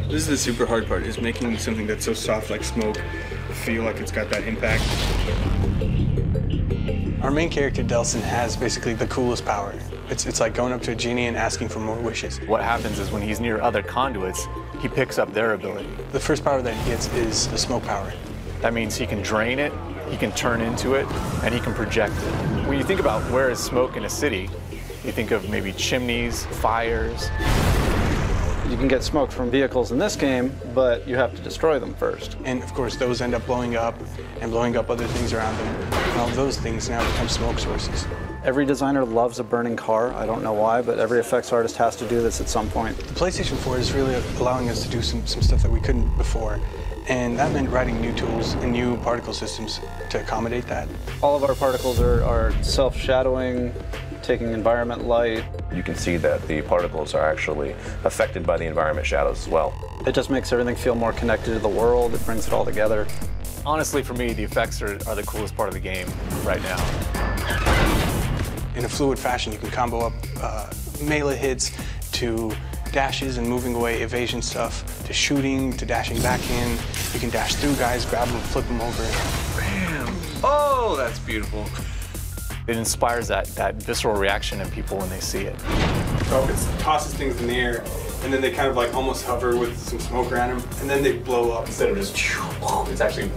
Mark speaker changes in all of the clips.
Speaker 1: This is the super hard part, is making something that's so soft like smoke feel like it's got that impact. Our main character, Delson, has basically the coolest power. It's like going up to a genie and asking for more wishes.
Speaker 2: What happens is when he's near other conduits, he picks up their ability.
Speaker 1: The first power that he gets is the smoke power.
Speaker 2: That means he can drain it, he can turn into it, and he can project it. When you think about where is smoke in a city, you think of maybe chimneys, fires.
Speaker 3: You can get smoke from vehicles in this game, but you have to destroy them first.
Speaker 1: And of course, those end up blowing up and blowing up other things around them. And all those things now become smoke sources.
Speaker 3: Every designer loves a burning car. I don't know why, but every effects artist has to do this at some point.
Speaker 1: The PlayStation 4 is really allowing us to do some stuff that we couldn't before. And that meant writing new tools and new particle systems to accommodate that.
Speaker 3: All of our particles are self-shadowing, taking environment light.
Speaker 4: You can see that the particles are actually affected by the environment shadows as well.
Speaker 3: It just makes everything feel more connected to the world. It brings it all together.
Speaker 2: Honestly, for me, the effects are the coolest part of the game right now.
Speaker 1: In a fluid fashion, you can combo up melee hits to dashes and moving away evasion stuff, to shooting, to dashing back in. You can dash through guys, grab them, flip them over.
Speaker 5: Bam! Oh, that's beautiful.
Speaker 2: It inspires that visceral reaction in people when they see it.
Speaker 1: So it tosses things in the air, and then they kind of like almost hover with some smoke around them, and then they blow up. Instead of just, it's actually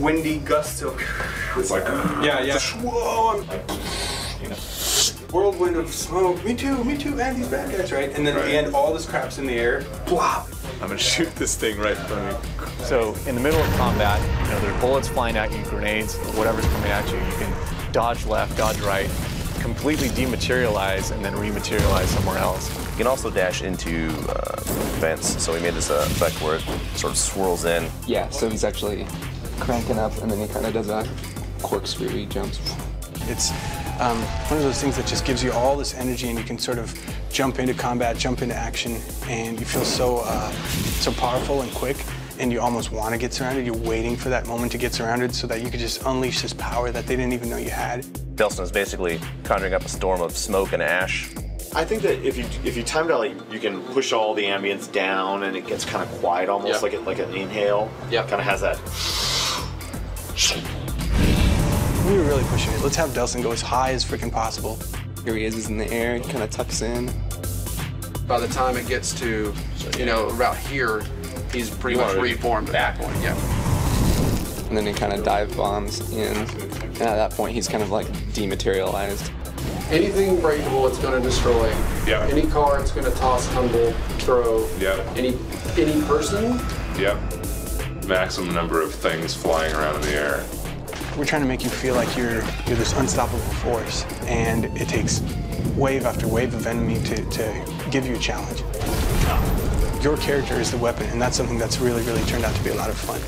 Speaker 1: windy gusts of. It's like, yeah. Whoa, you know, whirlwind of smoke. Me too, and these bad guys, right? And then at the end, all this crap's in the air. Blah.
Speaker 5: I'm gonna shoot this thing right in front of me.
Speaker 2: So in the middle of combat, you know, there are bullets flying at you, grenades, whatever's coming at you. You can dodge left, dodge right, completely dematerialize, and then rematerialize somewhere else.
Speaker 4: You can also dash into vents. So we made this effect where it sort of swirls in.
Speaker 6: Yeah, so he's actually cranking up, and then he kind of does a corkscrew, he jumps.
Speaker 1: It's one of those things that just gives you all this energy, and you can sort of jump into combat, jump into action, and you feel so powerful and quick, and you almost want to get surrounded. You're waiting for that moment to get surrounded so that you could just unleash this power that they didn't even know you had.
Speaker 4: Delson is basically conjuring up a storm of smoke and ash.
Speaker 7: I think that if you time it out, like, you can push all the ambience down, and it gets kind of quiet, almost like an inhale. Yeah, kind of has that.
Speaker 1: We were really pushing it. Let's have Delson go as high as freaking possible.
Speaker 6: Here he is in the air, he kind of tucks in.
Speaker 8: By the time it gets to, you know, about here, he's pretty much reformed at that point, yeah.
Speaker 6: And then he kind of dive bombs in, and at that point he's kind of like dematerialized.
Speaker 8: Anything breakable, it's going to destroy.
Speaker 5: Yeah.
Speaker 8: Any car, it's going to toss, tumble, throw.
Speaker 5: Yeah.
Speaker 8: Any person.
Speaker 5: Yep. Maximum number of things flying around in the air.
Speaker 1: We're trying to make you feel like you're this unstoppable force, and it takes wave after wave of enemy to give you a challenge. Your character is the weapon, and that's something that's really, really turned out to be a lot of fun.